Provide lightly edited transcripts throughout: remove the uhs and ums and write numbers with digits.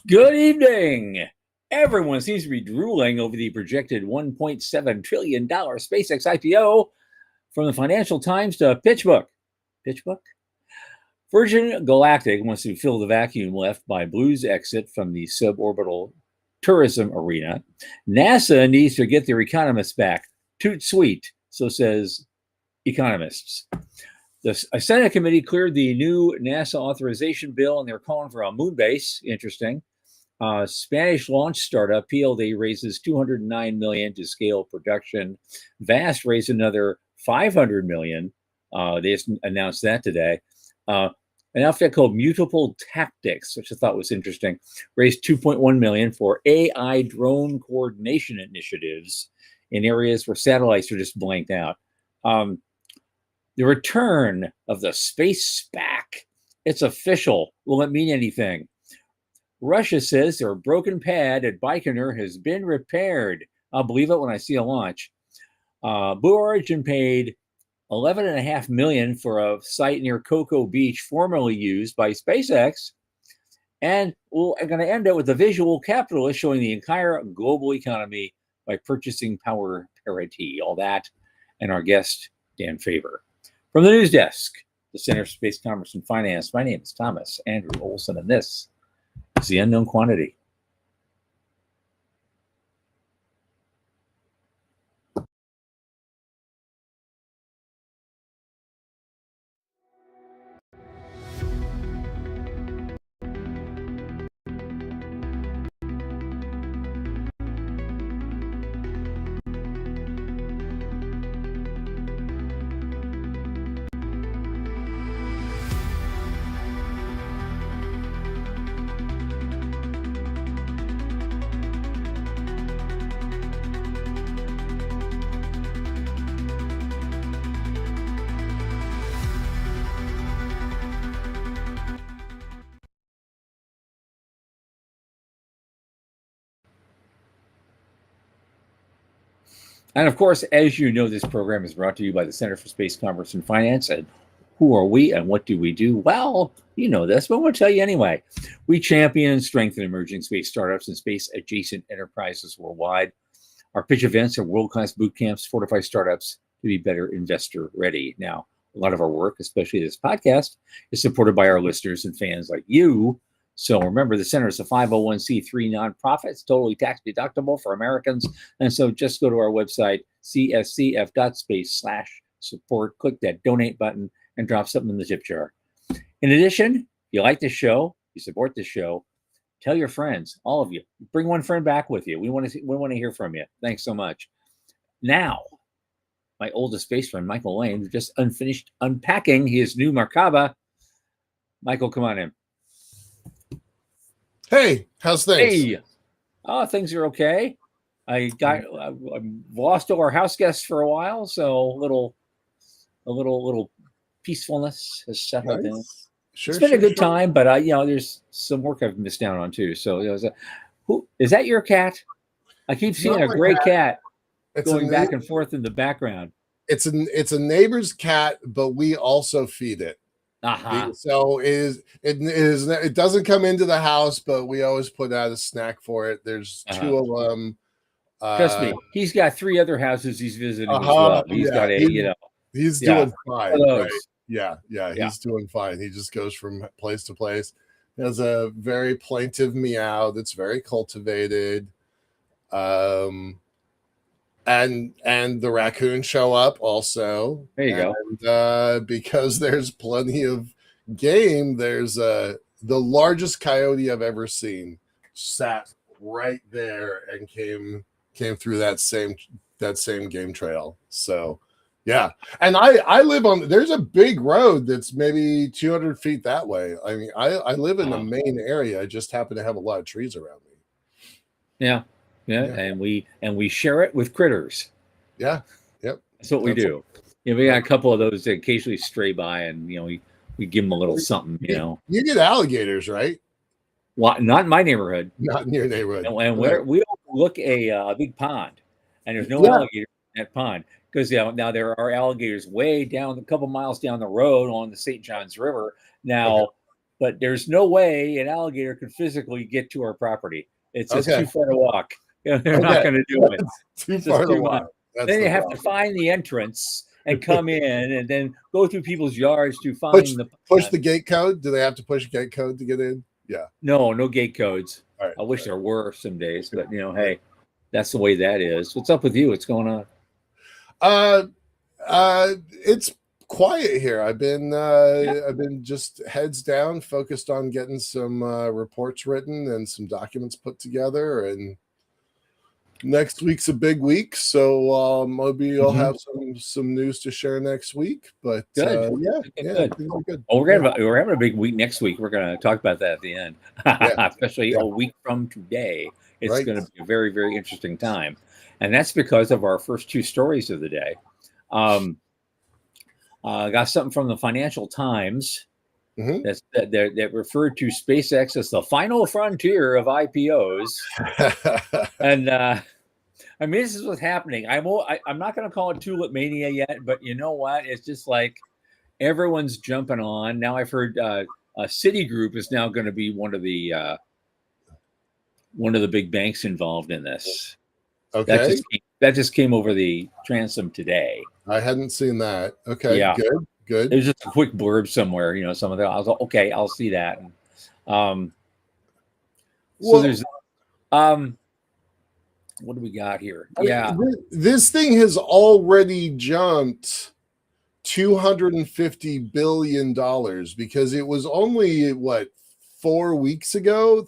Good evening. Everyone seems to be drooling over the projected $1.7 trillion SpaceX IPO from the Financial Times to PitchBook. PitchBook? Virgin Galactic wants to fill the vacuum left by Blue's exit from the suborbital tourism arena. NASA needs to get their economists back. Toot sweet, so says economists. A Senate committee cleared the new NASA authorization bill, and they're calling for a moon base. Interesting. Spanish launch startup PLD raises $209 million to scale production. Vast raised another $500 million. They just announced that today. An outfit called Mutable Tactics, which I thought was interesting, raised $2.1 million for AI drone coordination initiatives in areas where satellites are just blanked out. The return of the space SPAC. It's official. Will it mean anything? Russia says their broken pad at Baikonur has been repaired. I'll believe it when I see a launch. Blue Origin paid $11.5 million for a site near Cocoa Beach, formerly used by SpaceX. And I'm going to end it with a visual capitalist showing the entire global economy by purchasing power parity. All that, and our guest, Dan Faber. From the news desk, the Center for Space Commerce and Finance, my name is Thomas Andrew Olson, and this is The Unknown Quantity. And of course, as you know, this program is brought to you by the Center for Space Commerce and Finance. And who are we and what do we do? Well, you know this, but I'm going to tell you anyway. We champion and strengthen emerging space startups and space adjacent enterprises worldwide. Our pitch events are world-class boot camps, fortify startups to be better investor ready. Now, a lot of our work, especially this podcast, is supported by our listeners and fans like you. So remember, the center is a 501c3 nonprofit. It's totally tax deductible for Americans. And so just go to our website, cscf.space/support, click that donate button, and drop something in the tip jar. In addition, if you like this show, you support this show, tell your friends, all of you. Bring one friend back with you. We want to hear from you. Thanks so much. Now, my oldest space friend, Michael Lane, just unfinished unpacking his new Merkaba. Michael, come on in. Hey, how's things? Hey, things are okay. I lost all our house guests for a while, so a little peacefulness has settled in. Sure, it's been a good time, but there's some work I've missed out on too. So who is that? Your cat? I keep seeing a gray cat going back and forth in the background. It's a neighbor's cat, but we also feed it. So it doesn't come into the house, but we always put out a snack for it. There's two of them. Trust me, he's got 3 other houses he's visiting as well. He's got he's doing fine. Right? Yeah, he's doing fine. He just goes from place to place. He has a very plaintive meow that's very cultivated. And the raccoons show up also. There you go. And because there's plenty of game, there's the largest coyote I've ever seen sat right there and came through that same game trail. So yeah, and I live on. There's a big road that's maybe 200 feet that way. I mean, I live in the main area. I just happen to have a lot of trees around me. Yeah. And we share it with critters. Yeah, yep. That's what we do. We got a couple of those that occasionally stray by, and we give them a little something. You get alligators, right? Well, not in my neighborhood. Not in your neighborhood. And we overlook a big pond, and there's no alligators in that pond because now there are alligators way down a couple miles down the road on the St. Johns River. Now, but there's no way an alligator could physically get to our property. It's just too far to walk. They're not going to do it. Too far to walk. Then you have to find the entrance and come in, and then go through people's yards to find push the gate code. Do they have to push gate code to get in? Yeah. No gate codes. Right, I wish there were some days, but hey, that's the way that is. What's up with you? What's going on? It's quiet here. I've been just heads down, focused on getting some reports written and some documents put together. And next week's a big week, so maybe I'll have some news to share next week. But good. Good. Well, we're having a big week next week. We're going to talk about that at the end, especially a week from today. It's going to be a very, very interesting time, and that's because of our first two stories of the day. Got something from the Financial Times that referred to SpaceX as the final frontier of IPOs. And I mean, this is what's happening. I'm not going to call it tulip mania yet, but you know what? It's just like everyone's jumping on. Now I've heard Citigroup is now going to be one of the big banks involved in this. Okay. That just came over the transom today. I hadn't seen that. Okay, yeah. Good. There's just a quick blurb somewhere, some of that. I was like, okay, I'll see that. So there's what do we got here? This thing has already jumped $250 billion because it was only 3 weeks ago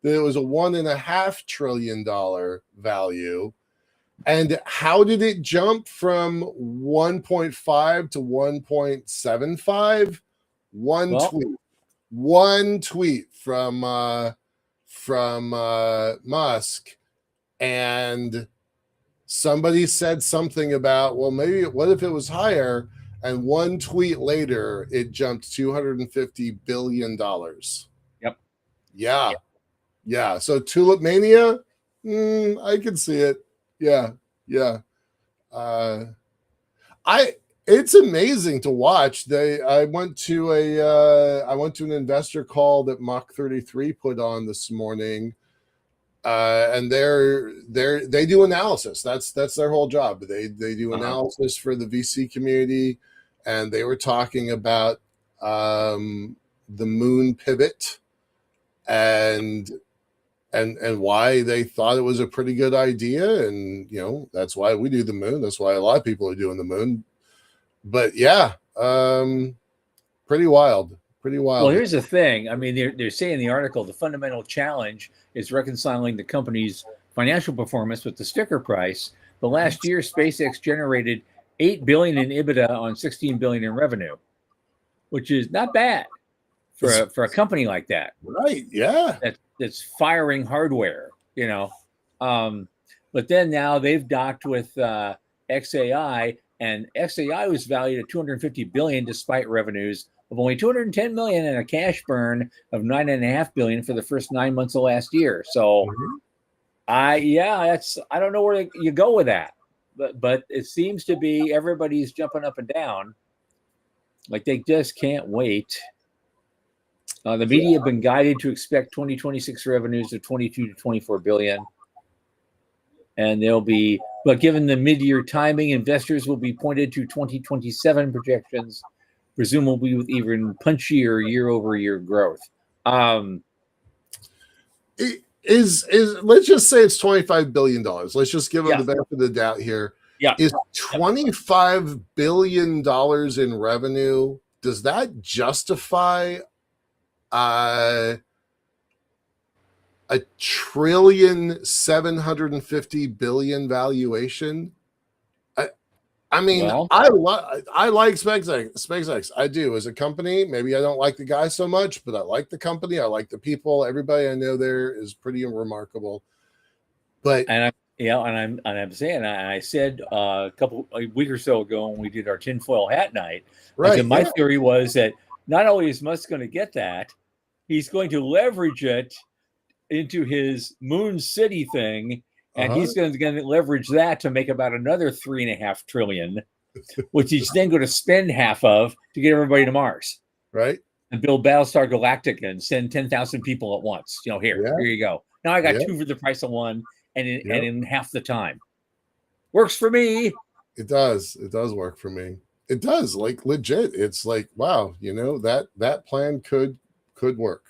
that it was a $1.5 trillion value. And how did it jump from 1.5 to 1.75? One tweet from Musk, and somebody said something about, well, maybe what if it was higher? And one tweet later, it jumped $250 billion. Yep. Yeah. So Tulip Mania, I can see it. Yeah. It's amazing to watch. I went to an investor call that Mach 33 put on this morning, and they do analysis. That's their whole job. They do analysis for the VC community, and they were talking about the moon pivot and why they thought it was a pretty good idea. And, that's why we do the moon. That's why a lot of people are doing the moon. But pretty wild. Well, here's the thing. I mean, they're saying in the article, the fundamental challenge is reconciling the company's financial performance with the sticker price. The last year, SpaceX generated $8 billion in EBITDA on $16 billion in revenue, which is not bad for a company like that. Right. Yeah. That's firing hardware, but then now they've docked with XAI, and XAI was valued at $250 billion despite revenues of only $210 million and a cash burn of $9.5 billion for the first 9 months of last year. So, I don't know where you go with that, but it seems to be everybody's jumping up and down, like they just can't wait. The media have been guided to expect 2026 revenues of 22 to 24 billion. And but given the mid-year timing, investors will be pointed to 2027 projections, presumably with even punchier year-over-year growth. Let's just say it's $25 billion. Let's just give them the benefit of the doubt here. Yeah. Is $25 billion in revenue, does that justify $1.75 trillion valuation? I mean, I like SpaceX. I do as a company. Maybe I don't like the guy so much, but I like the company. I like the people. Everybody I know there is pretty remarkable. But I'm saying, I said a week or so ago when we did our tinfoil hat night, right? My theory was that not only is Musk going to get that, he's going to leverage it into his Moon City thing, and he's going to leverage that to make about another $3.5 trillion, which he's then going to spend half of to get everybody to Mars. Right. and build Battlestar Galactica and send 10,000 people at once. Here you go. Now I got two for the price of one, and in half the time. Works for me. It does. It does work for me. It does, like, legit. It's like, wow, that plan could work.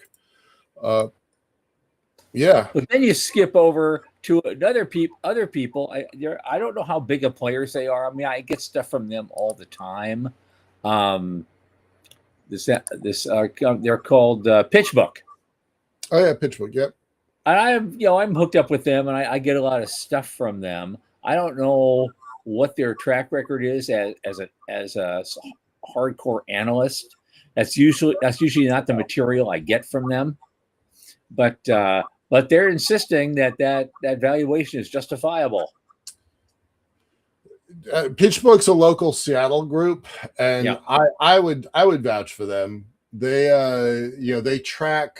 Yeah. But then you skip over to other people. I don't know how big of players they are. I mean, I get stuff from them all the time. They're called PitchBook. Oh yeah, PitchBook. Yep. And I'm hooked up with them, and I get a lot of stuff from them. I don't know what their track record is as a hardcore analyst. That's usually not the material I get from them, but they're insisting that valuation is justifiable. PitchBook's a local Seattle group, and I would vouch for them. They track.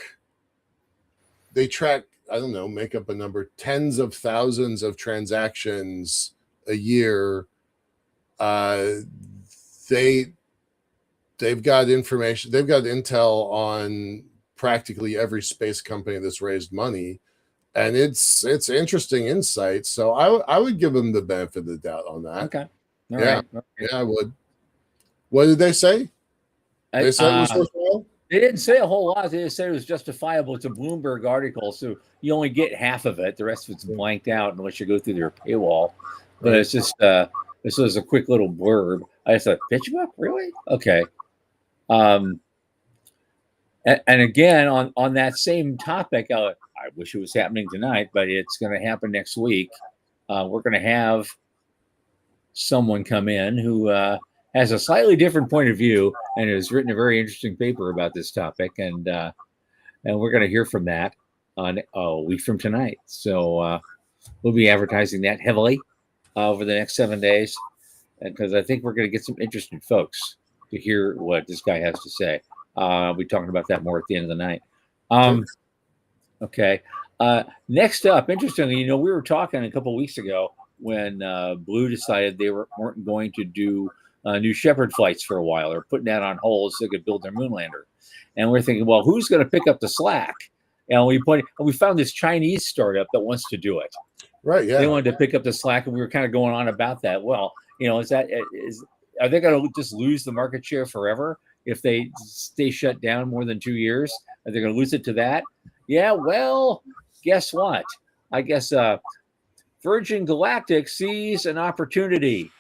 I don't know, make up a number, tens of thousands of transactions a year. They've got information. They've got intel on practically every space company that's raised money, and it's interesting insight. So I would give them the benefit of the doubt on that. Okay. All right. Yeah, I would. What did they say? They said it was worthwhile? They didn't say a whole lot. They just said it was justifiable. It's a Bloomberg article, so you only get half of it. The rest of it's blanked out unless you go through their paywall. But it's just this was a quick little blurb. I just thought, PitchBook, really? Okay. And again, on that same topic, I wish it was happening tonight, but it's going to happen next week. We're going to have someone come in who has a slightly different point of view and has written a very interesting paper about this topic, and we're going to hear from that on a week from tonight. So we'll be advertising that heavily over the next 7 days, because I think we're going to get some interested folks to hear what this guy has to say. I'll be talking about that more at the end of the night. Okay. Next up, interestingly, we were talking a couple of weeks ago when Blue decided they weren't going to do New Shepard flights for a while. They're putting that on hold so they could build their moonlander. And we're thinking, well, who's going to pick up the slack? And we found this Chinese startup that wants to do it. Right. Yeah. They wanted to pick up the slack, and we were kind of going on about that. Well, are they going to just lose the market share forever if they stay shut down more than 2 years? Are they going to lose it to that? Yeah. Well, guess what? I guess Virgin Galactic sees an opportunity.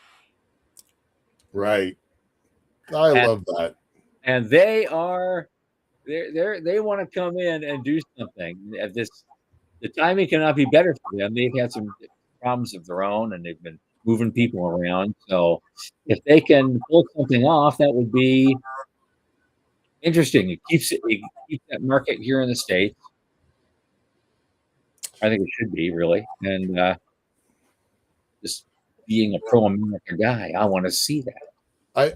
Right. I love that. And they want to come in and do something. The timing cannot be better for them. They've had some problems of their own, and they've been moving people around. So if they can pull something off, that would be interesting. It keeps that market here in the States. I think it should be, really. And just being a pro-America guy, I want to see that.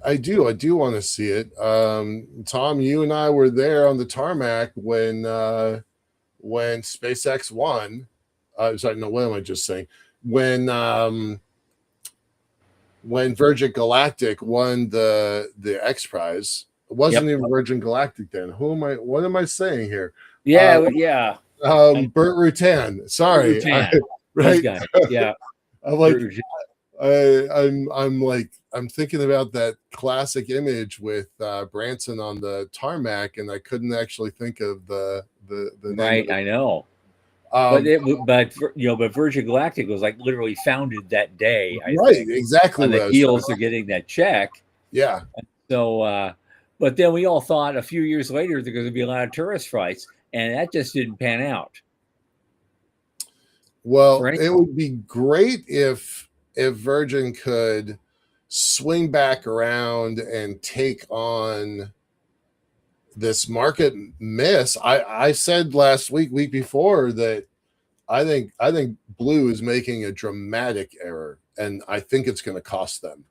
I do want to see it. Tom, you and I were there on the tarmac when SpaceX won. Sorry, no, what am I just saying? When Virgin Galactic won the X Prize. It wasn't even Virgin Galactic then. What am I saying here? Yeah. Burt Rutan. Sorry. Right. Guy. Yeah. I'm like, I'm thinking about that classic image with Branson on the tarmac, and I couldn't actually think of the name. Right, I know. But Virgin Galactic was like literally founded that day. I think, exactly. On the heels of getting that check. Yeah. So, but then we all thought a few years later there's going to be a lot of tourist flights, and that just didn't pan out. Well, it would be great if Virgin could swing back around and take on this market miss. I said last week before, that I think Blue is making a dramatic error, and I think it's going to cost them.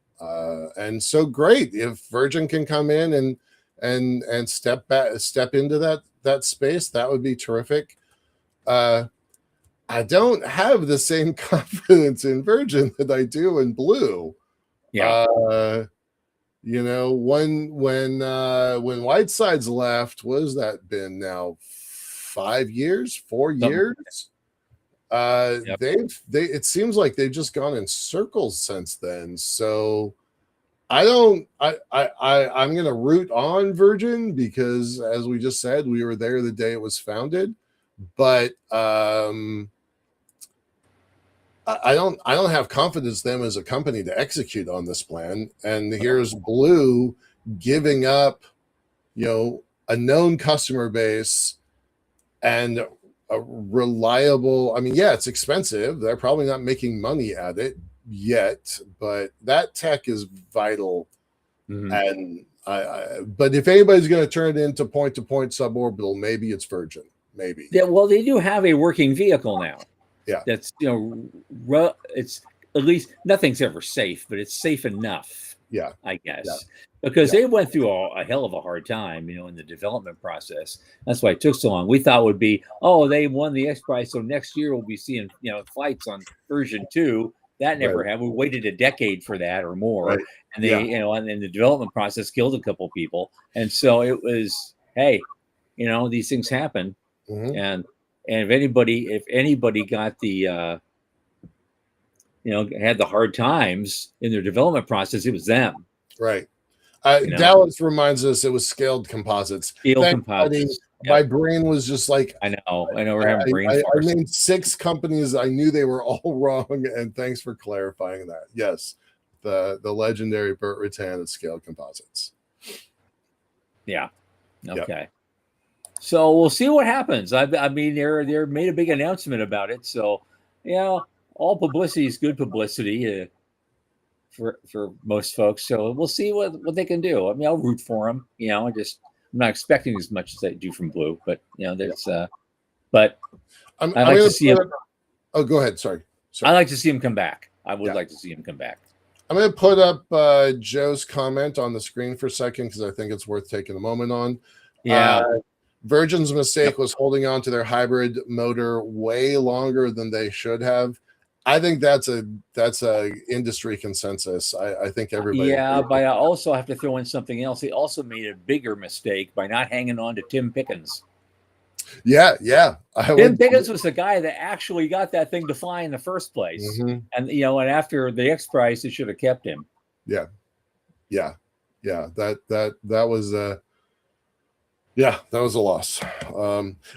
And so great if Virgin can come in and step into that space. That would be terrific. I don't have the same confidence in Virgin that I do in Blue. Yeah. You know, when Whiteside's left, what has that been now? 5 years, 4 years? Yep. They it seems like they've just gone in circles since then. So I'm gonna root on Virgin because, as we just said, we were there the day it was founded. But I don't have confidence in them as a company to execute on this plan. And here's Blue giving up, a known customer base and a reliable. I mean, yeah, it's expensive. They're probably not making money at it yet, but that tech is vital. And but if anybody's going to turn it into point-to-point suborbital, maybe it's Virgin. Maybe. Yeah. Well, they do have a working vehicle now. Yeah. That's it's at least nothing's ever safe, but it's safe enough. Yeah. I guess. Yeah. Because they went through a hell of a hard time, in the development process. That's why it took so long. We thought it would be, they won the X Prize, so next year we'll be seeing, flights on version 2. That never happened. We waited a decade for that or more, and they, and the development process killed a couple people. And so it was, hey, these things happen, and if anybody got the, had the hard times in their development process, it was them. Right. Dallas reminds us it was scaled composites. Composites. My brain was just like, I know. We're having brain I farce. named 6 companies. I knew they were all wrong, and thanks for clarifying that. Yes, the legendary Burt Rutan of Scaled Composites. Yeah. Okay. Yep. So we'll see what happens. I mean, they made a big announcement about it. So, all publicity is good publicity. For most folks, so we'll see what they can do. I mean, I'll root for them. I'm not expecting as much as I do from Blue, but there's. But I like to see him. Oh, go ahead. Sorry. I like to see him come back. I would like to see him come back. I'm going to put up Joe's comment on the screen for a second because I think it's worth taking a moment on. Yeah. Virgin's mistake was holding on to their hybrid motor way longer than they should have. I think that's a industry consensus. I think everybody. Yeah, but I also have to throw in something else. He also made a bigger mistake by not hanging on to Tim Pickens. Yeah. Tim Pickens was the guy that actually got that thing to fly in the first place, and and after the X Prize, they should have kept him. Yeah. That was that was a loss.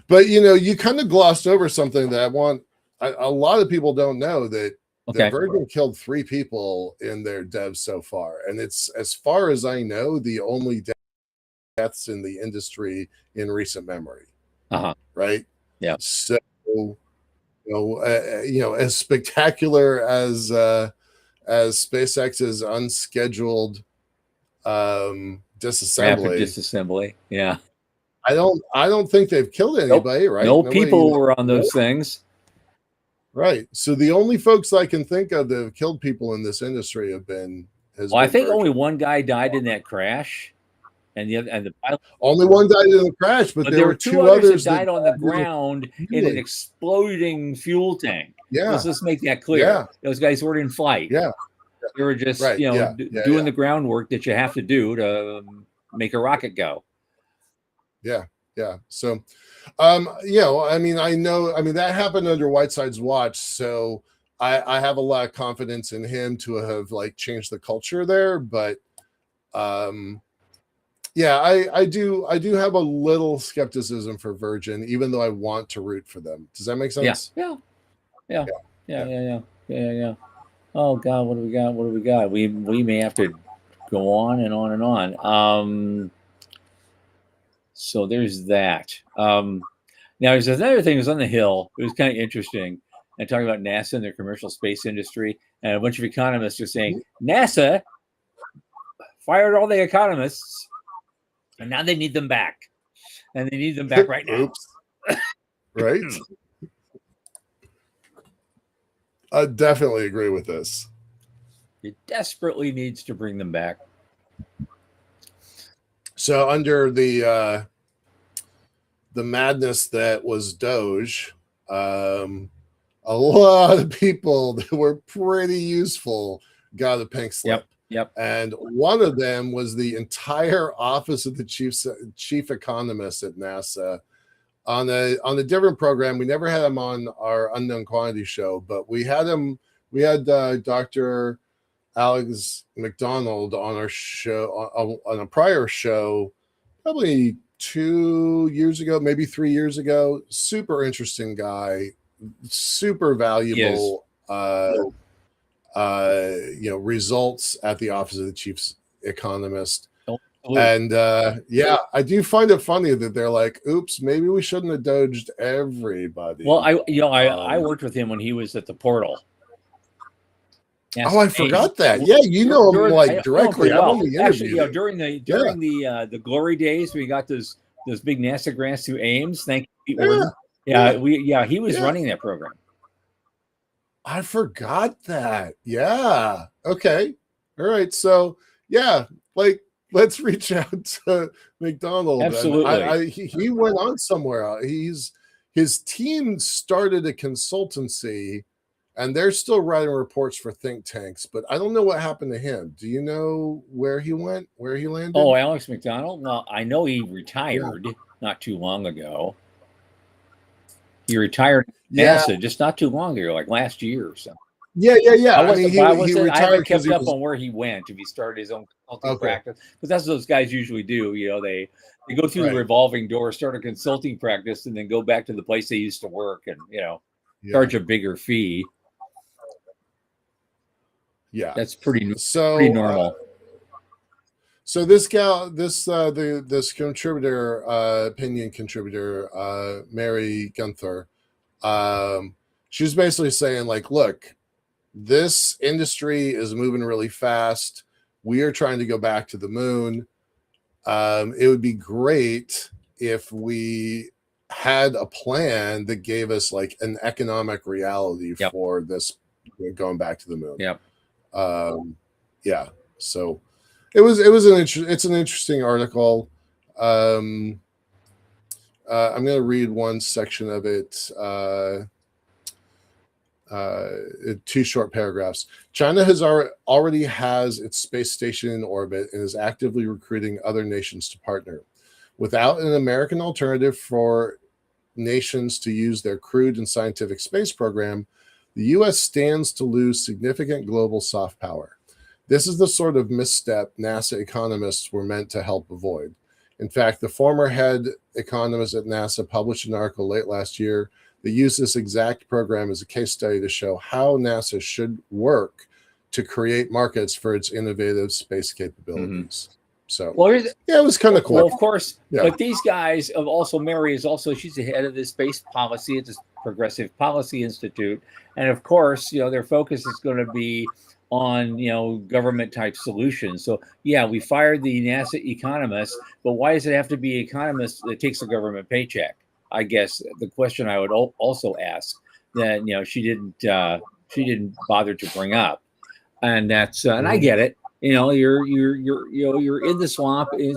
But you kind of glossed over something that I want. A lot of people don't know that Virgin killed 3 people in their devs so far. And it's, as far as I know, the only deaths in the industry in recent memory. Right? Yeah. So, as spectacular as SpaceX's unscheduled disassembly. Yeah. I don't think they've killed anybody, right? No people were on those things. Right. So the only folks I can think of that have killed people in this industry have been. I think only one guy died in that crash, and the pilot. Only one died in the crash, but there were 2 others that died on the ground in an exploding fuel tank. Yeah. Let's make that clear. Yeah. Those guys weren't in flight. Yeah. They were just doing the groundwork that you have to do to make a rocket go. Yeah. So, I mean, that happened under Whiteside's watch. So I have a lot of confidence in him to have changed the culture there. But, I do have a little skepticism for Virgin, even though I want to root for them. Does that make sense? Yeah. Oh God, what do we got? We may have to go on and on and on. So there's that. Now there's another thing that's on the Hill. It was kind of interesting. And talking about NASA and their commercial space industry, and a bunch of economists are saying NASA fired all the economists, and now they need them back, and they need them back right now. Right. I definitely agree with this. It desperately needs to bring them back. So under the madness that was Doge, a lot of people that were pretty useful got a pink slip. Yep. And one of them was the entire office of the chief economist at NASA on a different program. We never had him on our unknown quantity show, but we had Dr. Alex McDonald on our show on a prior show, probably 2 years ago, maybe 3 years ago. Super interesting guy, super valuable results at the office of the chief economist. And I do find it funny that they're like, oops, maybe we shouldn't have dodged everybody. Well, I worked with him when he was at the portal. I forgot that. Yeah, you know him like directly. Well. Actually, during the glory days, we got those big NASA grants through Ames. Thank you. He was running that program. I forgot that. Yeah. Okay. All right. So let's reach out to McDonald. Absolutely. He went on somewhere else. His team started a consultancy, and they're still writing reports for think tanks, but I don't know what happened to him. Do you know where he went, where he landed? Oh, Alex McDonald? Well, I know he retired not too long ago. He retired NASA just not too long ago, like last year or something. Yeah. He retired. I haven't kept up on where he went, if he started his own consulting practice, because that's what those guys usually do. They go through the revolving door, start a consulting practice, and then go back to the place they used to work and charge a bigger fee. Yeah, that's pretty normal. So this gal, this contributor, opinion contributor, Mary Gunther, she's basically saying like, look, this industry is moving really fast. We are trying to go back to the moon. It would be great if we had a plan that gave us like an economic reality for this going back to the moon. So it's an interesting article. I'm going to read one section of it. 2 short paragraphs. China already has its space station in orbit and is actively recruiting other nations to partner. Without an American alternative for nations to use their crewed and scientific space program, the U.S. stands to lose significant global soft power. This is the sort of misstep NASA economists were meant to help avoid. In fact, the former head economist at NASA published an article late last year that used this exact program as a case study to show how NASA should work to create markets for its innovative space capabilities. So, it was kind of cool. Well, of course, but these guys Mary she's the head of the space policy at the Progressive Policy Institute. And of course, their focus is going to be on, government type solutions. So we fired the NASA economists, but why does it have to be economists that takes a government paycheck? I guess the question I would also ask that, she didn't bother to bring up. And that's, and I get it. You're in the swamp, and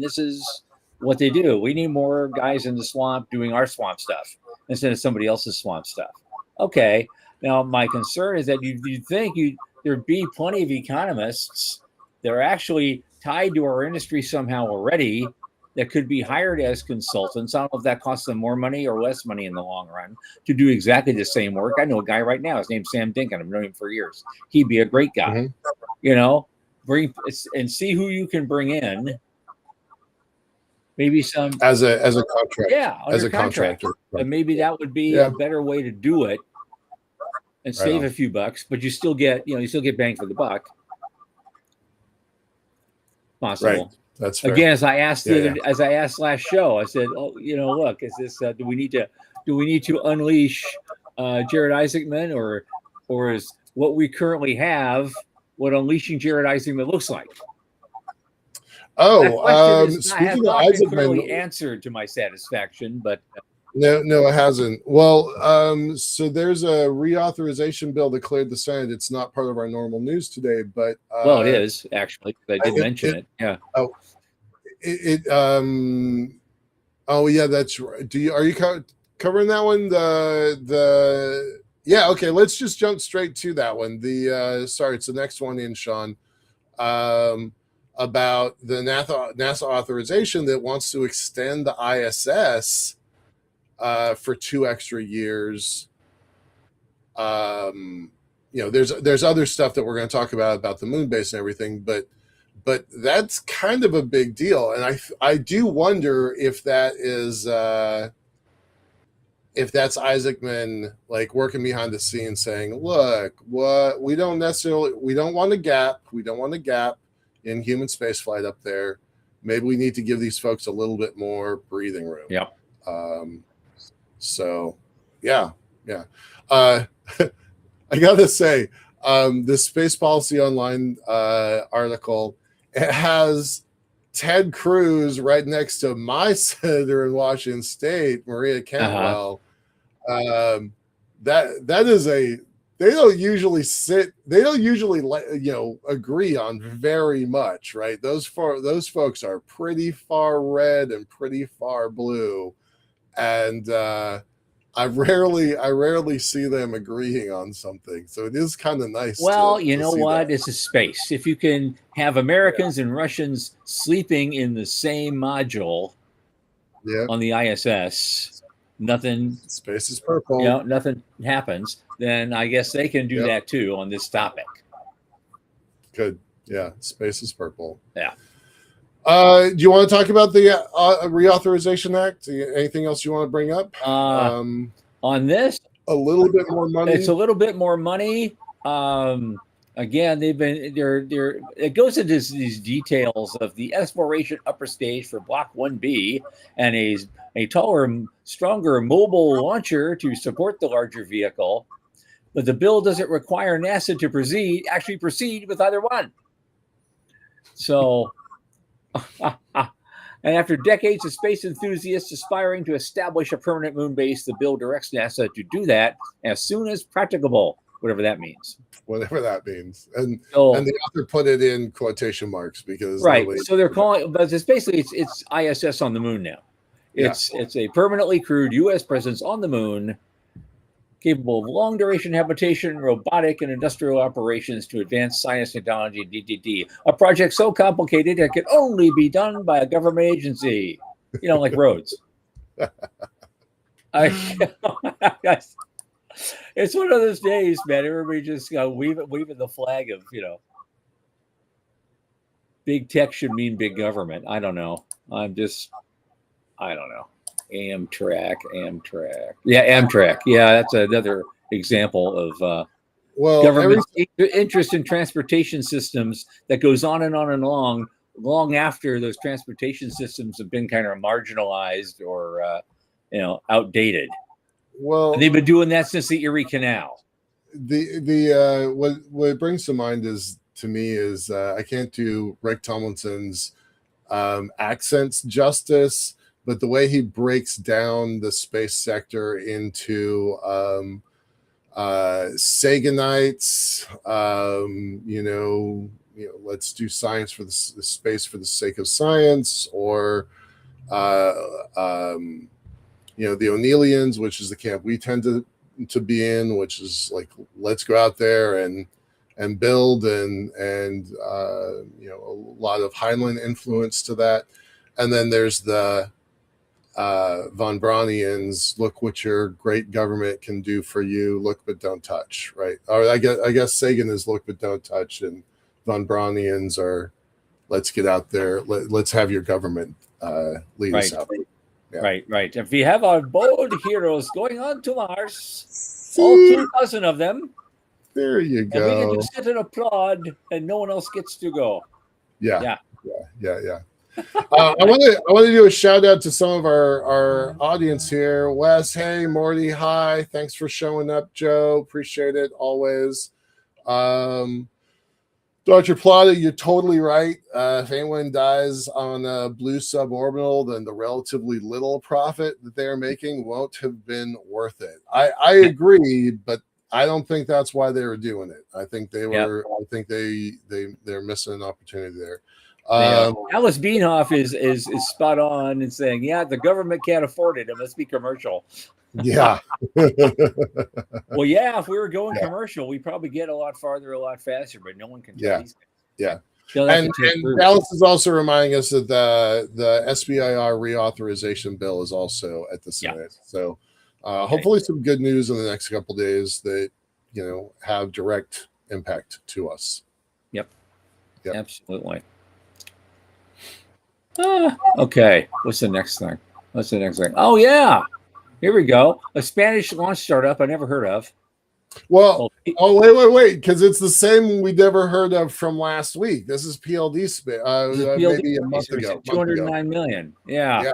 this is what they do. We need more guys in the swamp doing our swamp stuff instead of somebody else's swamp stuff. Okay. Now, my concern is that you'd think there'd be plenty of economists that are actually tied to our industry somehow already that could be hired as consultants. I don't know if that costs them more money or less money in the long run to do exactly the same work. I know a guy right now. His name's Sam Dinkin. I've known him for years. He'd be a great guy. Bring and see who you can bring in. Maybe some as a contract. Yeah, as a contractor. And maybe that would be a better way to do it and save a few bucks, but you still get bang for the buck. Possible. Right. That's fair. Again, as I asked last show, I said, look, is this do we need to unleash Jared Isaacman or is what we currently have what unleashing Jared Isaacman looks like? Speaking of Isaacman, clearly answered to my satisfaction, but no, it hasn't. Well, so there's a reauthorization bill that cleared the Senate. It's not part of our normal news today, but it is actually. I did mention it. Yeah. That's right. Are you covering that one? Okay. Let's just jump straight to that one. It's the next one in, Sean. about the NASA authorization that wants to extend the ISS for 2 extra years. There's other stuff that we're going to talk about the moon base and everything, but that's kind of a big deal, and I do wonder if that is if that's Isaacman like working behind the scenes saying, look, what we don't want a gap in human spaceflight up there. Maybe we need to give these folks a little bit more breathing room. Yep. So yeah. I gotta say, this Space Policy Online article, it has Ted Cruz right next to my senator in Washington State, Maria Cantwell. That is they don't usually agree on very much, right? Those folks are pretty far red and pretty far blue, and I rarely see them agreeing on something. So it is kind of nice. Well, you know what? It's a space. If you can have Americans and Russians sleeping in the same module on the ISS, nothing. Space is purple. Nothing happens. Then I guess they can do that too on this topic. Good. Yeah. Space is purple. Yeah. Do you want to talk about the Reauthorization Act? Anything else you want to bring up? On this, a little bit more money. It's a little bit more money. Again, it goes into these details of the exploration upper stage for Block 1B and a taller, stronger mobile launcher to support the larger vehicle. But the bill doesn't require NASA to proceed with either one. So, and after decades of space enthusiasts aspiring to establish a permanent moon base, the bill directs NASA to do that as soon as practicable, whatever that means. Whatever that means. And the author put it in quotation marks because so they're calling, but it's basically it's ISS on the moon now. It's a permanently crewed U.S. presence on the moon, capable of long duration habitation, robotic and industrial operations to advance science, technology, DTT. A project so complicated it can only be done by a government agency, like roads. It's one of those days, man. Everybody just waving the flag of, big tech should mean big government. I don't know. I don't know. Amtrak. Yeah, Amtrak. Yeah, that's another example of government interest in transportation systems that goes on and on and long after those transportation systems have been kind of marginalized or outdated. Well, and they've been doing that since the Erie Canal. What it brings to mind is I can't do Rick Tomlinson's accents justice, but the way he breaks down the space sector into Saganites, let's do science for the space for the sake of science, or the O'Neillians, which is the camp we tend to be in, which is like, let's go out there and build and a lot of Heinlein influence to that. And then there's the von Braunians, look what your great government can do for you, look but don't touch, right? Or I guess Sagan is look but don't touch, and von Braunians are let's get out there, let's have your government lead us out. Yeah. Right. If we have our bold heroes going on to Mars, all 2,000 of them. There you go. And we can just sit and applaud, and no one else gets to go. Yeah. I want to do a shout out to some of our audience here. Wes, hey, Morty, hi. Thanks for showing up, Joe. Appreciate it always. Dr. Plata, you're totally right. If anyone dies on a blue suborbital, then the relatively little profit that they're making won't have been worth it. I agree, but I don't think that's why they were doing it. I think they were. I think they're missing an opportunity there. Alice Beanhoff is spot on in saying, the government can't afford it. It must be commercial. Yeah. Well, if we were going commercial, we'd probably get a lot farther, a lot faster, but no one can tell these things. Yeah. They'll have to take And through. Dallas is also reminding us that the SBIR reauthorization bill is also at the Senate. Yeah. So hopefully some good news in the next couple of days that have direct impact to us. Yep. Yep. Absolutely. Okay. What's the next thing? Oh yeah. Here we go. A Spanish launch startup I never heard of. Well, wait, because it's the same we never heard of from last week. This is PLD maybe a month ago. 209 million. Yeah.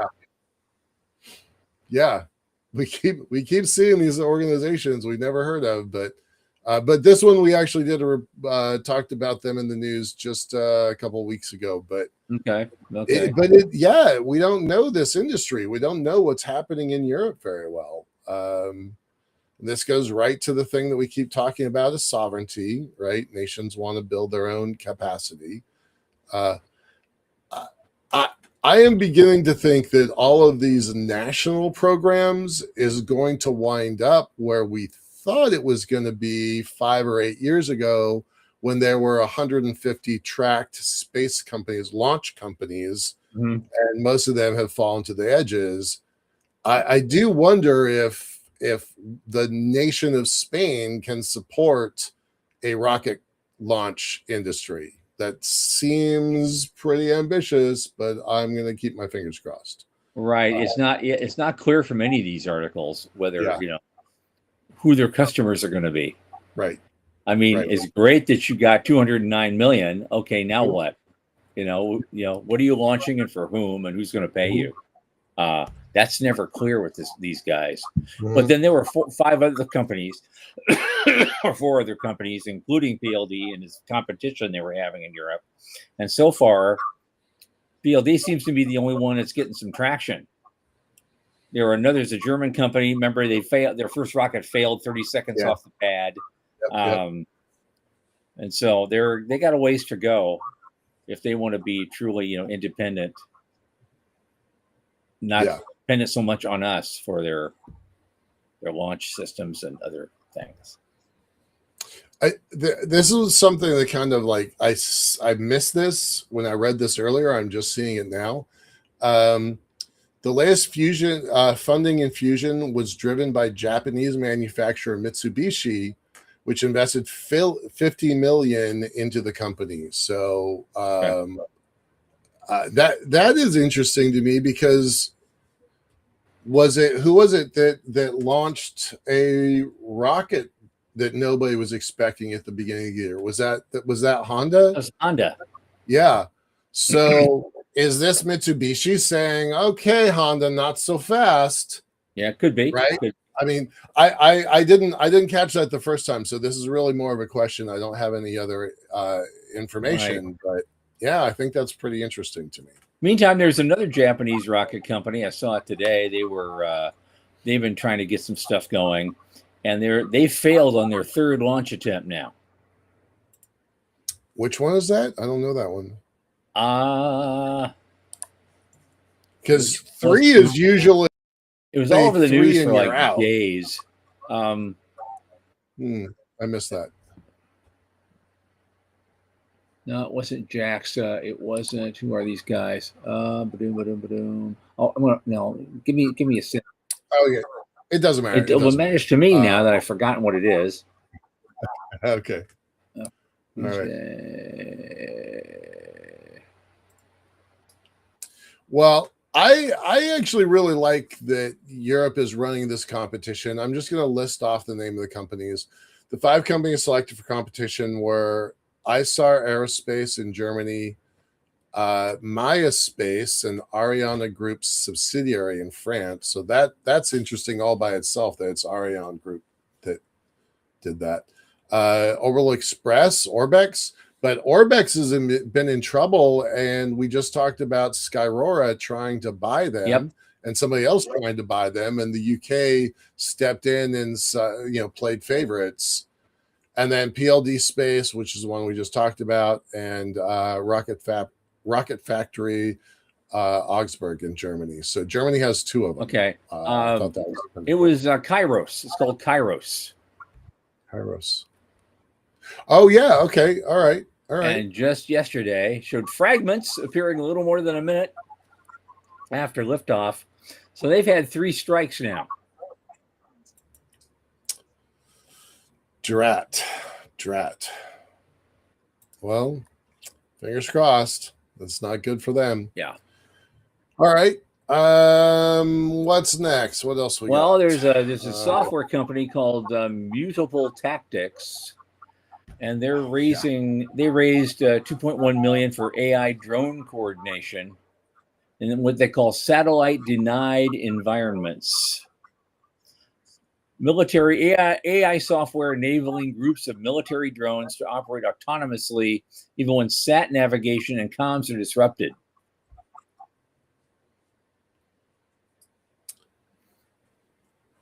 We keep seeing these organizations we never heard of, but this one we actually talked about them in the news just a couple of weeks ago. But okay. We don't know this industry. We don't know what's happening in Europe very well. This goes right to the thing that we keep talking about is sovereignty, right? Nations want to build their own capacity. I am beginning to think that all of these national programs is going to wind up where we thought it was going to be 5 or 8 years ago when there were 150 tracked space companies, launch companies, and most of them have fallen to the edges. I do wonder if the nation of Spain can support a rocket launch industry. That seems pretty ambitious, but I'm going to keep my fingers crossed. Right. It's not clear from any of these articles whether, who their customers are going to be. Right. I mean, it's great that you got 209 million. Okay. Now what? What are you launching and for whom and who's going to pay you? That's never clear with these guys. But then there were 5 other companies or 4 other companies, including PLD and this competition they were having in Europe. And so far, PLD seems to be the only one that's getting some traction. There's a German company. Remember, they failed. Their first rocket failed 30 seconds off the pad. Yep. And so they got a ways to go if they want to be truly, independent. Not dependent so much on us for their launch systems and other things. This was something that kind of like I missed this when I read this earlier. I'm just seeing it now. The latest fusion funding infusion was driven by Japanese manufacturer Mitsubishi, which invested $50 million into the company. So that is interesting to me because who was it that launched a rocket that nobody was expecting at the beginning of the year? Was that Honda? It was Honda. Yeah. So is this Mitsubishi saying, okay, Honda, not so fast? Yeah, it could be. Right. I mean, I didn't catch that the first time. So this is really more of a question. I don't have any other information, but yeah, I think that's pretty interesting to me. Meantime, there's another Japanese rocket company. I saw it today. They've been trying to get some stuff going, and they failed on their 3rd launch attempt now. Which one is that? I don't know that one. Because 3 is usually. It was all over the news for like days. I missed that. No, it wasn't JAXA. It wasn't. Who are these guys? Oh, give me a second. Oh yeah, it doesn't matter. It matters to me now that I've forgotten what it is. Okay. All right. Well, I actually really like that Europe is running this competition. I'm just going to list off the name of the companies. The 5 companies selected for competition were ISAR Aerospace in Germany, Maya Space, and Ariane Group's subsidiary in France. So that's interesting all by itself that it's Ariane Group that did that. Orbital Express, Orbex, but Orbex has been in trouble, and we just talked about Skyrora trying to buy them, and somebody else trying to buy them, and the UK stepped in and played favorites. And then PLD Space, which is the one we just talked about, and Rocket Factory Augsburg in Germany. So Germany has 2 of them. Okay. I thought that was it was Kairos. It's called Kairos. Kairos. Oh, yeah. Okay. All right. All right. And just yesterday showed fragments appearing a little more than a minute after liftoff. So they've had 3 strikes now. Drat. Well, fingers crossed. That's not good for them. Yeah. All right. What's next? What else we got? Well, there's a software company called Mutable Tactics, and they raised 2.1 million for AI drone coordination in what they call satellite denied environments. Military AI software enabling groups of military drones to operate autonomously even when sat navigation and comms are disrupted.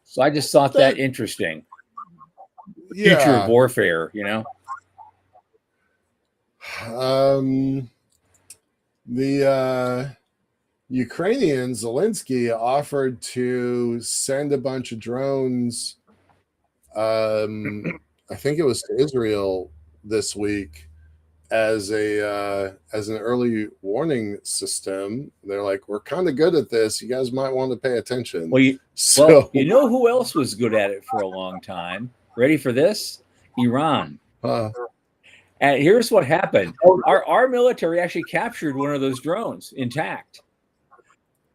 So I just thought that interesting. Yeah. Future of warfare, you know? The Ukrainian Zelensky offered to send a bunch of drones. I think it was to Israel this week as an early warning system. They're like, we're kind of good at this. You guys might want to pay attention. Well, you know who else was good at it for a long time? Ready for this? Iran. And here's what happened. Our military actually captured one of those drones intact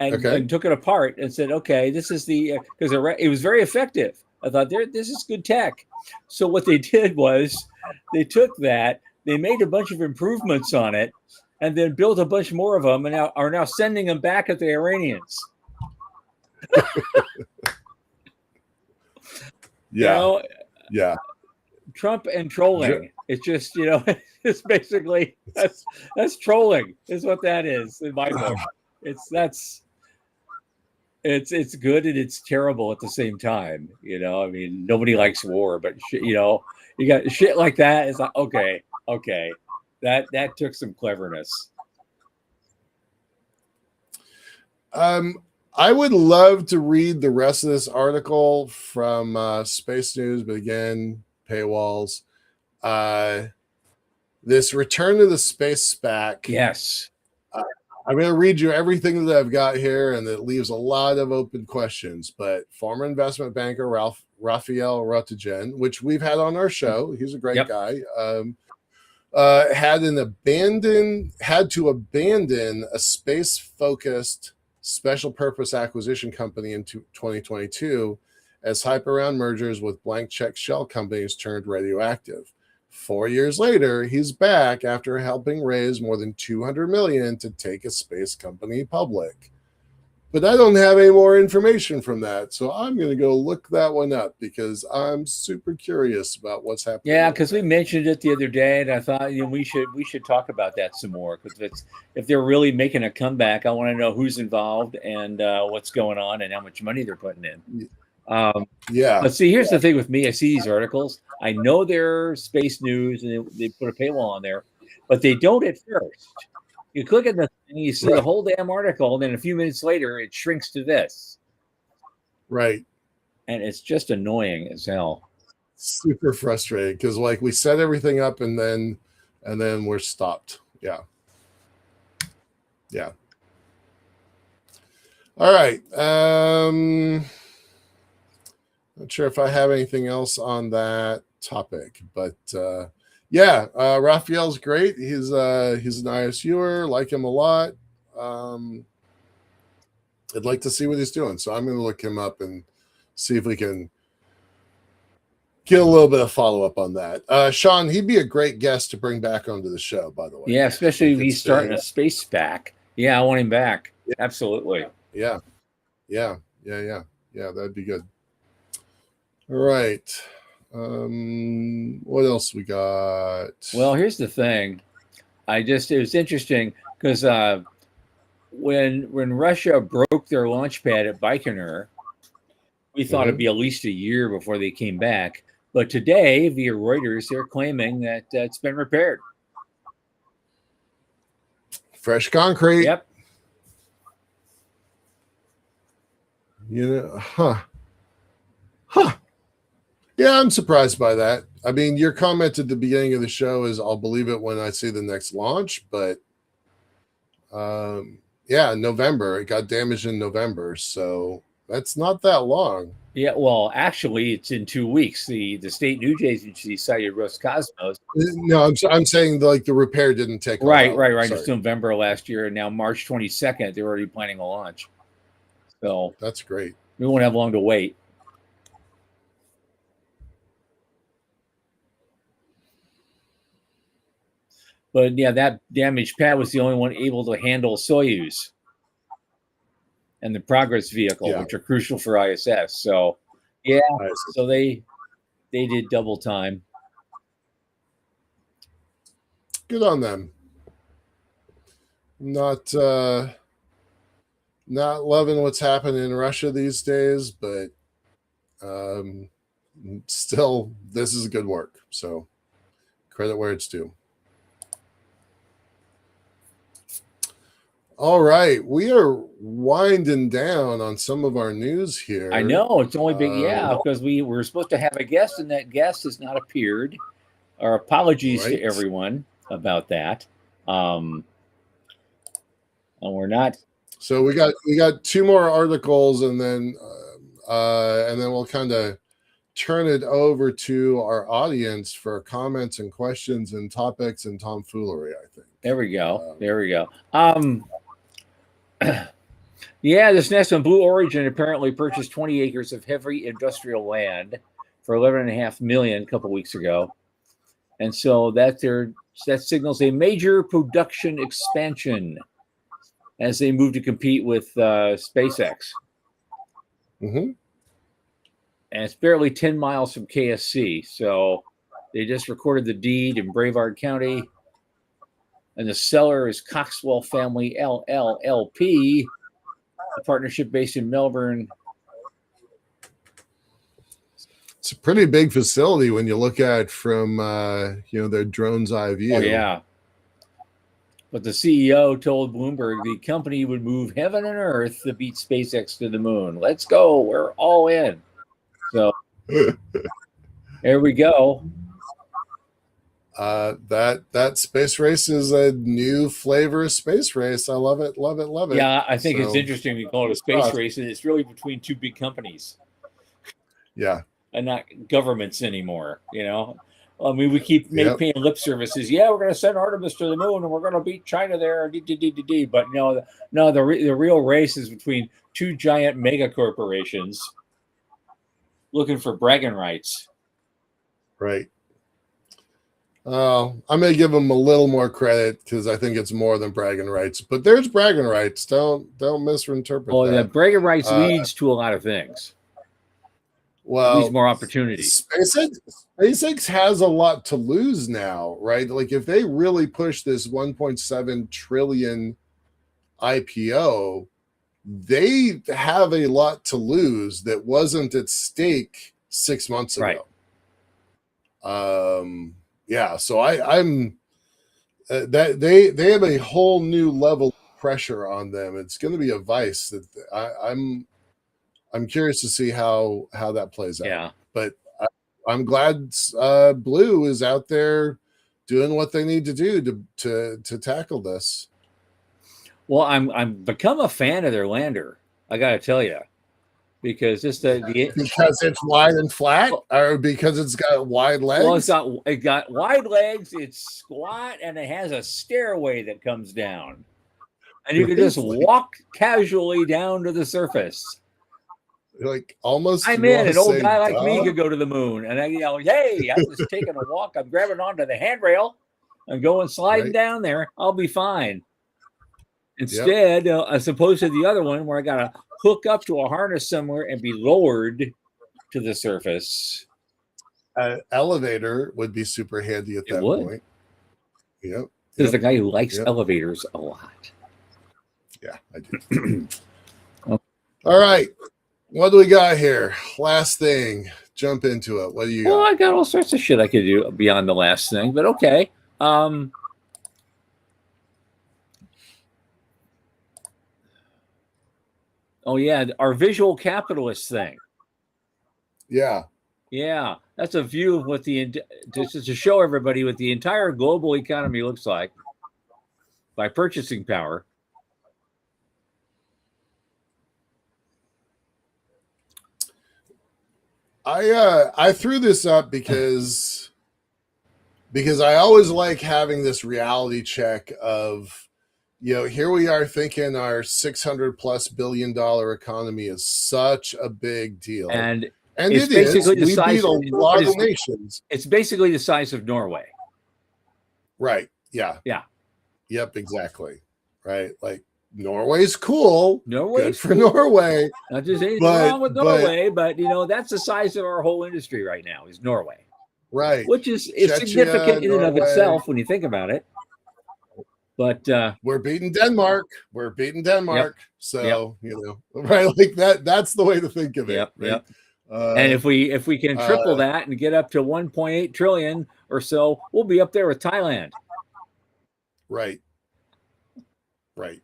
and took it apart and said, okay, this is because it was very effective. I thought, this is good tech. So what they did was they took that, they made a bunch of improvements on it, and then built a bunch more of them, and are now sending them back at the Iranians. Yeah. Trump and trolling. It's just, it's basically that's trolling is what that is in my book. It's good and it's terrible at the same time. I mean, nobody likes war, but you got shit like that. It's like, okay, that took some cleverness. I would love to read the rest of this article from Space News, but again, paywalls. This return to the space SPAC. Yes. I'm going to read you everything that I've got here, and it leaves a lot of open questions. But former investment banker Raphael Rotigen, which we've had on our show, he's a great guy, had to abandon a space-focused special purpose acquisition company in 2022 as hype around mergers with blank check shell companies turned radioactive. 4 years later, he's back after helping raise more than $200 million to take a space company public. But I don't have any more information from that, so I'm going to go look that one up because I'm super curious about what's happening. Yeah, because we mentioned it the other day, and I thought we should talk about that some more. Because if they're really making a comeback, I want to know who's involved and what's going on and how much money they're putting in. But see, here's the thing with me. I see these articles. I know they're space news and they put a paywall on there, but they don't at first. You click on the thing, you see the whole damn article, and then a few minutes later, it shrinks to this. Right. And it's just annoying as hell. Super frustrating because we set everything up and then we're stopped. Yeah. All right. Not sure if I have anything else on that topic, but Raphael's great. He's an ISUer, like him a lot. I'd like to see what he's doing, so I'm going to look him up and see if we can get a little bit of follow-up on that. Sean, he'd be a great guest to bring back onto the show, by the way. Yeah, especially if he's starting a space SPAC. Yeah, I want him back. Yeah. Absolutely. Yeah, that'd be good. All right. What else we got? Well, here's the thing. It was interesting because when Russia broke their launch pad at Baikonur, we thought it'd be at least a year before they came back. But today, via Reuters, they're claiming that it's been repaired. Fresh concrete. Yep. Yeah, I'm surprised by that. I mean, your comment at the beginning of the show is I'll believe it when I see the next launch, but yeah, November. It got damaged in November, so that's not that long. Yeah, well, actually, it's in 2 weeks. The state news agency cited Roscosmos. No, I'm saying like the repair didn't take all Right, that right, long. right. Sorry. It's November last year, and now March 22nd, they're already planning a launch. So That's great. we won't have long to wait. But yeah, that damaged pad was the only one able to handle Soyuz and the Progress vehicle, Yeah. which are crucial for ISS. So yeah, I see. so they did double time. Good on them. Not loving what's happening in Russia these days, but still, this is good work. So credit where it's due. All right, we are winding down on some of our news here. I know it's only big, because we were supposed to have a guest, and that guest has not appeared. Our apologies to everyone about that. And we're not. So we got 2 more articles, and then we'll kind of turn it over to our audience for comments and questions and topics and tomfoolery. I think. There we go. Yeah, this next one, Blue Origin apparently purchased 20 acres of heavy industrial land for $11.5 million a couple weeks ago, and so that signals a major production expansion as they move to compete with SpaceX. Mm-hmm. And it's barely 10 miles from KSC, so they just recorded the deed in Brevard County, and the seller is Coxwell Family LLP, a partnership based in Melbourne. It's a pretty big facility when you look at it from their drone's eye view. Oh yeah. But the CEO told Bloomberg the company would move heaven and earth to beat SpaceX to the moon. Let's go. We're all in. So there we go. That space race is a new flavor of space race. I love it, love it, love it. Yeah, I think it's interesting we call it a space race, and it's really between 2 big companies. Yeah. And not governments anymore, I mean, we keep paying lip services. Yeah, we're going to send Artemis to the moon, and we're going to beat China there. But no, the real race is between 2 giant mega corporations looking for bragging rights. Right. I'm going to give them a little more credit because I think it's more than bragging rights. But there's bragging rights. Don't misinterpret that. The bragging rights leads to a lot of things. Well, leads more opportunities. SpaceX has a lot to lose now, right? Like if they really push this 1.7 trillion IPO, they have a lot to lose that wasn't at stake 6 months ago. Right. Yeah, so I'm that they have a whole new level of pressure on them. It's going to be a vice that I'm curious to see how that plays out. Yeah, but I'm glad Blue is out there doing what they need to do to tackle this. Well, I'm become a fan of their lander. I got to tell you, because because it's wide and flat, or because it's got wide legs. Well, it got wide legs. It's squat, and it has a stairway that comes down, and you can just walk casually down to the surface. Like almost, I'm in. An old guy like me could go to the moon, and I yell, "Hey, I'm just taking a walk. I'm grabbing onto the handrail and going sliding down there. I'll be fine." Instead, as opposed to the other one where I got to hook up to a harness somewhere and be lowered to the surface. Elevator would be super handy at that point. Yep. There's a guy who likes elevators a lot. Yeah, I do. All right. What do we got here? Last thing. Jump into it. What do you got? Well, I got all sorts of shit I could do beyond the last thing, but okay. Oh, yeah, our visual capitalist thing. Yeah. Yeah, that's a view of what just to show everybody what the entire global economy looks like by purchasing power. I threw this up because I always like having this reality check of, here we are thinking our $600+ billion economy is such a big deal, And it is. We beat a lot of nations. It's basically the size of Norway. Right. Yeah. Yeah. Yep. Exactly. Right. Like, Norway's cool. Norway's good for Norway. Not just anything wrong with Norway, but that's the size of our whole industry right now is Norway. Right. Which is significant in and of itself when you think about it. But we're beating Denmark. Yep. So, right, like that's the way to think of it. Yep. Right? Yep. And if we can triple that and get up to 1.8 trillion or so, we'll be up there with Thailand. Right. Right.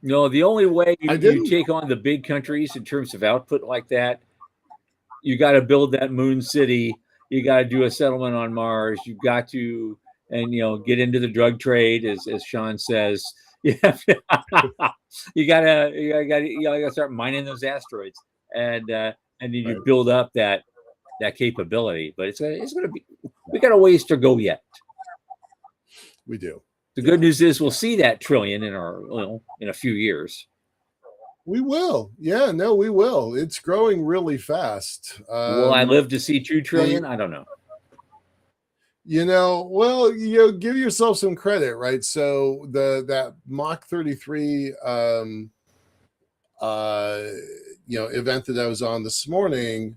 No, the only way you take on the big countries in terms of output like that, you got to build that moon city. You got to do a settlement on Mars. You got to, get into the drug trade, as Sean says. You gotta start mining those asteroids, and then you build up that capability. But it's gonna be, we got a ways to go yet. We do. The good news is we'll see that trillion in a few years. We will. Yeah, no, we will. It's growing really fast. Will I live to see 2 trillion? I don't know. Well, give yourself some credit, right? So that Mach 33 event that I was on this morning,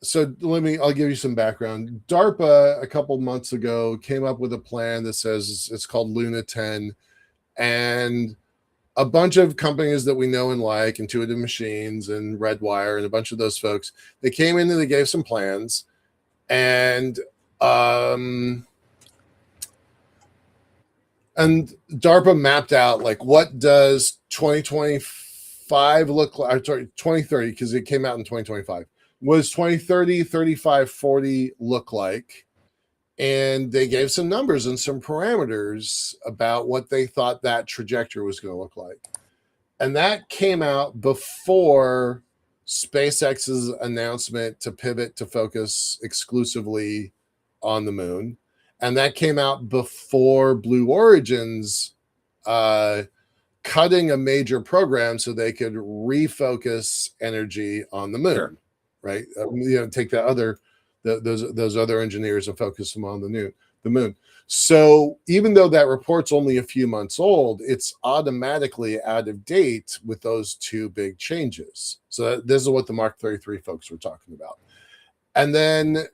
so I'll give you some background. DARPA a couple months ago came up with a plan that says it's called Luna 10, and a bunch of companies that we know and like, Intuitive Machines and Redwire and a bunch of those folks, they came in and they gave some plans, and DARPA mapped out, like, what does 2025 look like? Sorry, 2030, because it came out in 2025. Was 2030, 35, 40 look like? And they gave some numbers and some parameters about what they thought that trajectory was going to look like. And that came out before SpaceX's announcement to pivot to focus exclusively on the moon. And that came out before Blue Origin's cutting a major program so they could refocus energy on the moon. Sure. Right? Take those other engineers and focus them on the moon. So even though that report's only a few months old, it's automatically out of date with those two big changes. So this is what the Mark 33 folks were talking about. And then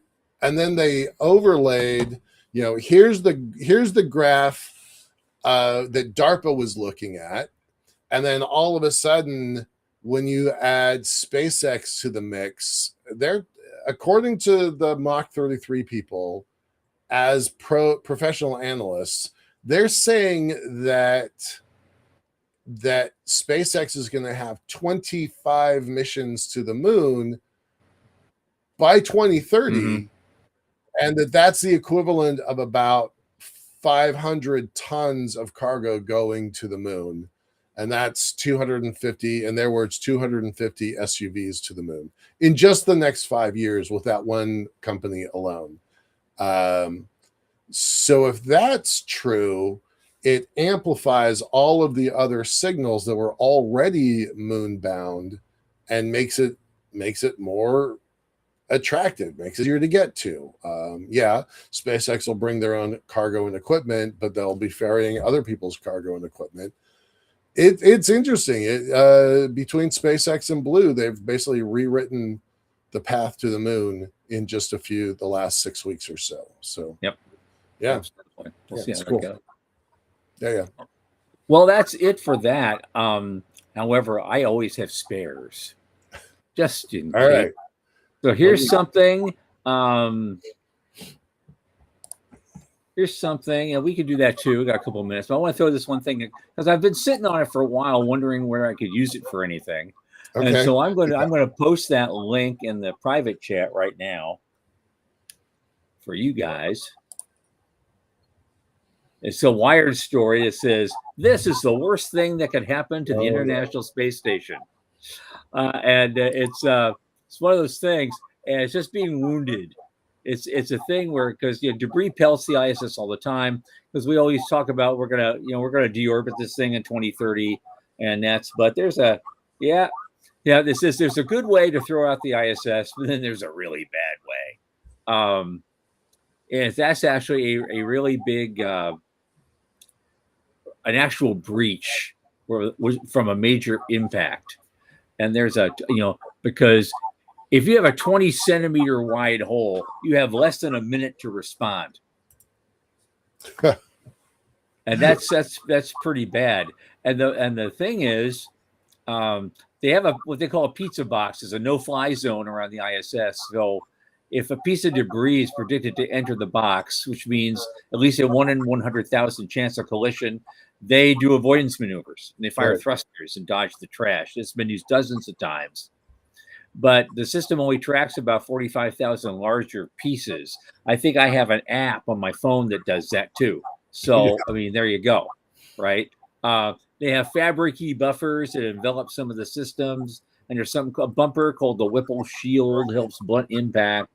they overlaid, here's the graph that DARPA was looking at. And then all of a sudden, when you add SpaceX to the mix, they're, according to the Mach 33 people, as professional analysts, they're saying that SpaceX is going to have 25 missions to the moon by 2030, mm-hmm. and that's the equivalent of about 500 tons of cargo going to the moon. And that's 250, in their words, 250 SUVs to the moon in just the next 5 years with that one company alone. So if that's true, it amplifies all of the other signals that were already moon bound and makes it more attractive, makes it easier to get to. SpaceX will bring their own cargo and equipment, but they'll be ferrying other people's cargo and equipment. It's interesting. Between SpaceX and Blue, they've basically rewritten the path to the moon in just the last 6 weeks or so. So, yep. Yeah. We'll see how cool. that goes. Yeah. Well, that's it for that. However, I always have spares. Just in case. All right. So here's something. Here's something, and we could do that too. We got a couple of minutes, but I want to throw this one thing because I've been sitting on it for a while, wondering where I could use it for anything. And Okay. so I'm going to post that link in the private chat right now for you guys. It's a Wired story that says this is the worst thing that could happen to the International Space Station, and it's one of those things, and it's just being wounded. It's a thing where, because debris pelts the ISS all the time, because we always talk about we're gonna deorbit this thing in 2030, and but there's a there's a good way to throw out the ISS, but then there's a really bad way. And that's actually a really big an actual breach from a major impact. And there's because if you have a 20 centimeter wide hole, you have less than a minute to respond. And that's pretty bad. And the thing is, they have what they call a pizza box, is a no-fly zone around the ISS. So if a piece of debris is predicted to enter the box, which means at least a 1 in 100,000 chance of collision, they do avoidance maneuvers. And they fire thrusters and dodge the trash. It's been used dozens of times. But the system only tracks about 45,000 larger pieces. I think I have an app on my phone that does that too. So, I mean, there you go, right? They have Faber key buffers that envelop some of the systems. And there's a bumper called the Whipple Shield, helps blunt impact.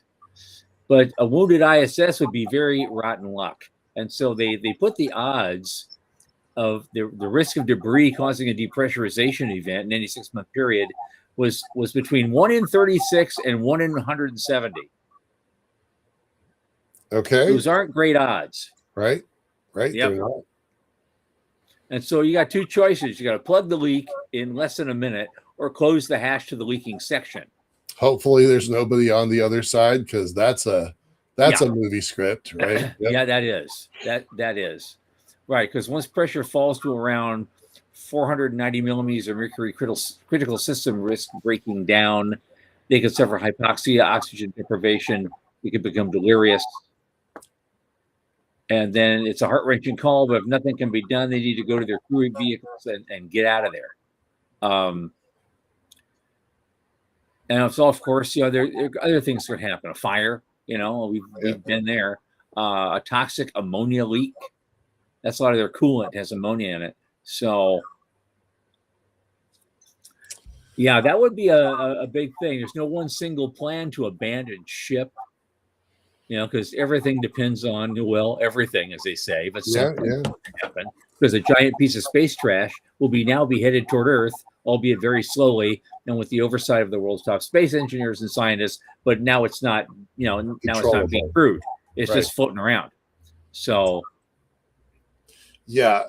But a wounded ISS would be very rotten luck. And so they put the odds of the risk of debris causing a depressurization event in any 6-month period was between 1 in 36 and 1 in 170. Okay. Those aren't great odds. Right. Yep. And so you got two choices. You got to plug the leak in less than a minute or close the hatch to the leaking section. Hopefully there's nobody on the other side, because that's a movie script, right? Yep. Yeah, that is. That is. Right, because once pressure falls to around 490 millimeters of mercury, critical system risk breaking down. They could suffer hypoxia, oxygen deprivation. They could become delirious. And then it's a heart-wrenching call, but if nothing can be done, they need to go to their crew vehicles and get out of there. And it's all, of course, there are other things that could happen. A fire, we've been there. A toxic ammonia leak. That's a lot of their coolant has ammonia in it. So, yeah, that would be a big thing. There's no one single plan to abandon ship, because everything depends on, everything, as they say. But something can happen, because a giant piece of space trash will now be headed toward Earth, albeit very slowly, and with the oversight of the world's top space engineers and scientists. But now it's not, now it's not being crewed. It's just floating around. So. Yeah,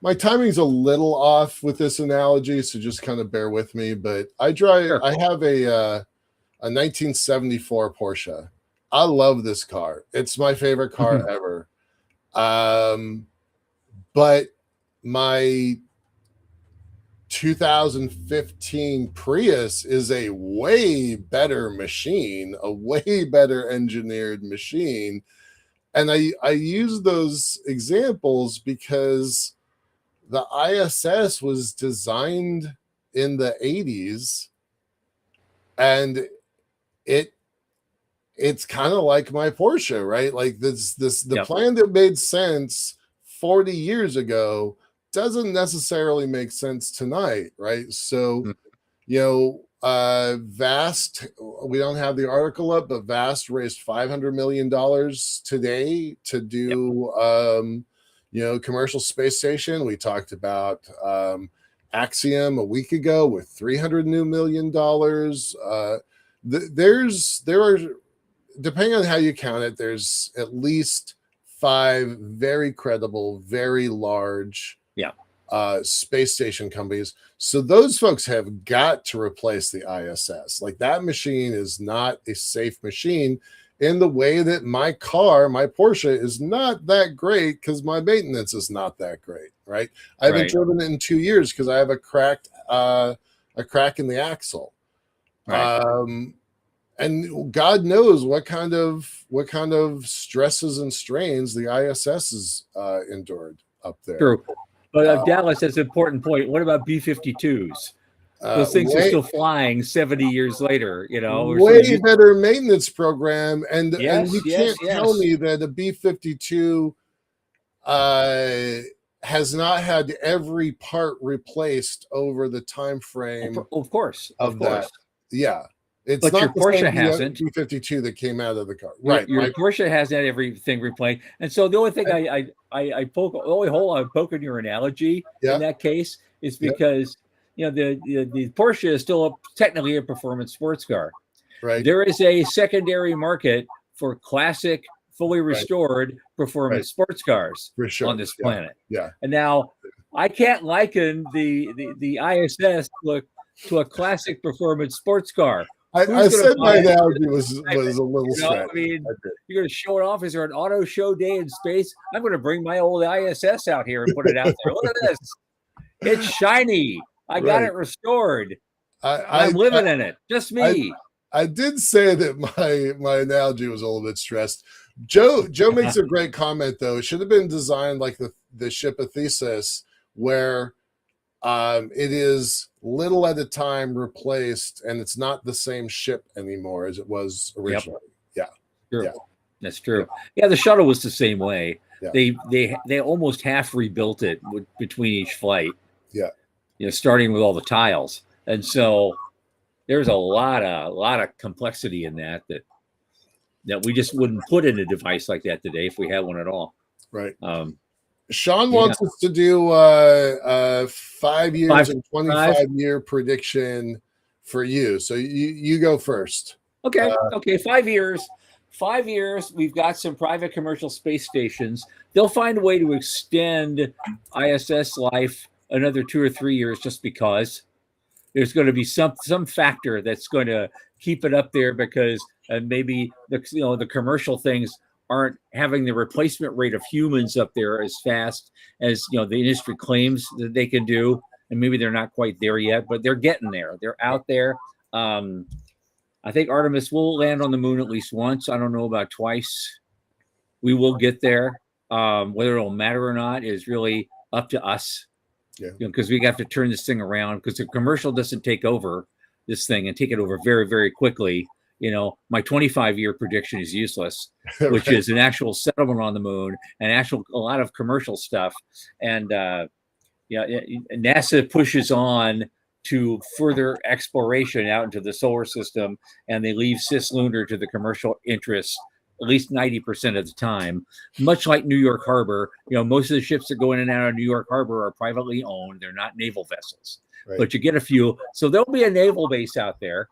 my timing's a little off with this analogy, so just kind of bear with me. But I have a 1974 Porsche. I love this car. It's my favorite car ever. But my 2015 Prius is a way better machine, a way better engineered machine. And I use those examples because the ISS was designed in the 80s, and it's kind of like my Porsche, right? Like the plan that made sense 40 years ago doesn't necessarily make sense tonight, right? So, Vast, we don't have the article up, but Vast raised $500 million today to do, commercial space station. We talked about Axiom a week ago with $300 million. There are, depending on how you count it, there's at least 5 very credible, very large space station companies. So those folks have got to replace the ISS. Like, that machine is not a safe machine in the way that my car, my Porsche, is not that great because my maintenance is not that great, right? I haven't driven it in 2 years because I have a crack in the axle. Right. And God knows what kind of stresses and strains the ISS has endured up there. True. But Dallas has an important point. What about B-52s? Those things are still flying 70 years later, you know. Way better maintenance program, and you can't tell me that a B-52 has not had every part replaced over the time frame. Of course. That. Yeah. It's but not your Porsche hasn't. B-52 that came out of the car. Right. Your Porsche has had everything replaced. And so the only thing I poke, the only hole I'm poking your analogy in that case is because you know the Porsche is still technically a performance sports car. Right. There is a secondary market for classic, fully restored performance sports cars on this planet. Yeah. And now I can't liken the ISS to a classic performance sports car. I said my analogy was a little stretch. I mean, you're going to show it off. Is there an auto show day in space? I'm going to bring my old ISS out here and put it out there. Look at this. It's shiny. I got it restored. I'm living in it. Just me. I did say that my analogy was a little bit stressed. Joe makes a great comment, though. It should have been designed like the ship of Theseus, where it is little at a time replaced, and it's not the same ship anymore as it was originally. Yep. Yeah, that's true. Yeah, the shuttle was the same way. Yeah. They almost half rebuilt it between each flight. Yeah, you know, starting with all the tiles, and so there's a lot of complexity in that we just wouldn't put in a device like that today if we had one at all. Right. Sean wants us to do 5 years and 25-year prediction for you. So you go first. Okay. 5 years. 5 years. We've got some private commercial space stations. They'll find a way to extend ISS life another 2 or 3 years, just because there's going to be some factor that's going to keep it up there, because maybe the commercial things aren't having the replacement rate of humans up there as fast as the industry claims that they can do, and maybe they're not quite there yet, but they're getting there. They're out there. I think Artemis will land on the moon at least once. I don't know about twice. We will get there. Whether it'll matter or not is really up to us. Yeah, because we have to turn this thing around, because the commercial doesn't take over this thing and take it over very, very quickly. My 25-year prediction is useless, which is an actual settlement on the moon and a lot of commercial stuff. And NASA pushes on to further exploration out into the solar system, and they leave cislunar to the commercial interests at least 90% of the time, much like New York Harbor. Most of the ships that go in and out of New York Harbor are privately owned. They're not naval vessels, but you get a few. So there'll be a naval base out there,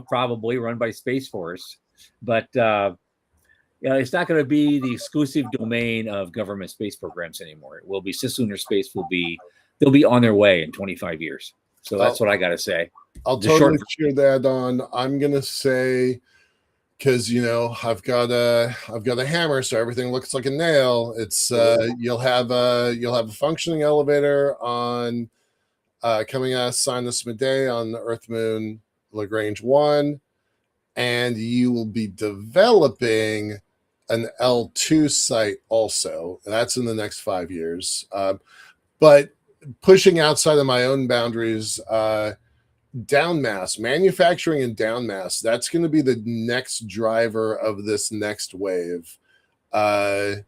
probably run by Space Force, but it's not going to be the exclusive domain of government space programs anymore. It will be cislunar space. They'll be on their way in 25 years. So that's what I got to say. I'll totally cheer that on. I'm going to say, because I've got a hammer, so everything looks like a nail. It's you'll have a functioning elevator on coming out of Sinus Medea on the Earth Moon Lagrange 1, and you will be developing an L2 site also. That's in the next 5 years. But pushing outside of my own boundaries, downmass, manufacturing and downmass, that's going to be the next driver of this next wave. I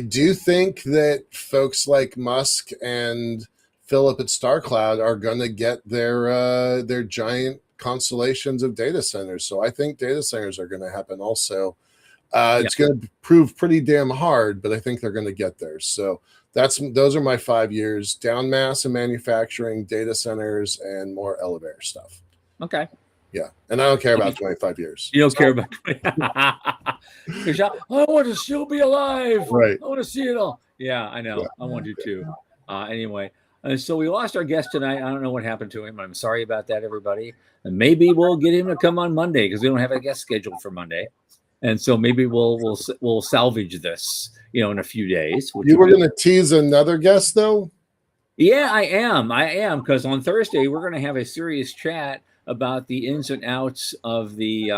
do think that folks like Musk and Philip at StarCloud are going to get their giant constellations of data centers. So I think data centers are going to happen also. It's going to prove pretty damn hard, but I think they're going to get there. So those are my 5 years: down mass and manufacturing, data centers, and more elevator stuff. Okay. Yeah. And I don't care about 25 years. You don't care about 20. I want to still be alive. Right. I want to see it all. Yeah, I know. I want to too. Anyway, so we lost our guest tonight. I don't know what happened to him. I'm sorry about that, everybody. And maybe we'll get him to come on Monday, because we don't have a guest scheduled for Monday. And so maybe we'll salvage this, in a few days. You were going to tease another guest, though? Yeah, I am, because on Thursday we're going to have a serious chat about the ins and outs of the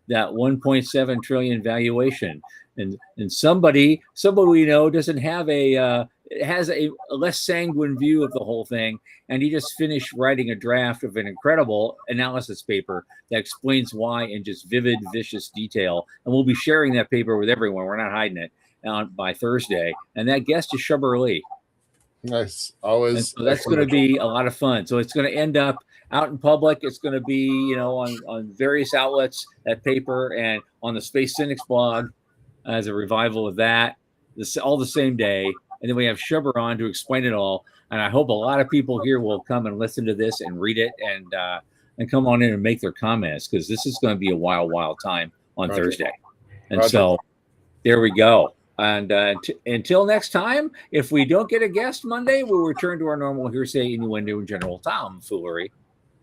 that 1.7 trillion valuation, and somebody we know doesn't have a has a less sanguine view of the whole thing, and he just finished writing a draft of an incredible analysis paper that explains why in just vivid, vicious detail. And we'll be sharing that paper with everyone. We're not hiding it by Thursday. And that guest is Shubber Lee. Nice. And Always. so that's going to be a lot of fun. So it's going to end up out in public. It's going to be, you know, on various outlets, that paper, and on the Space Cynics blog as a revival of that, all the same day. And then we have Shubber on to explain it all. And I hope a lot of people here will come and listen to this and read it and come on in and make their comments, because this is going to be a wild, wild time on Thursday. And so there we go. And until next time, if we don't get a guest Monday, we'll return to our normal hearsay, innuendo, and general tomfoolery.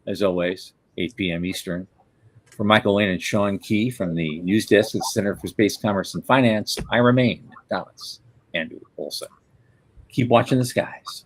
As always, 8 p.m. Eastern. For Michael Lane and Sean Key from the news desk at the Center for Space Commerce and Finance, I remain Thomas Andrew Olson. Keep watching the skies.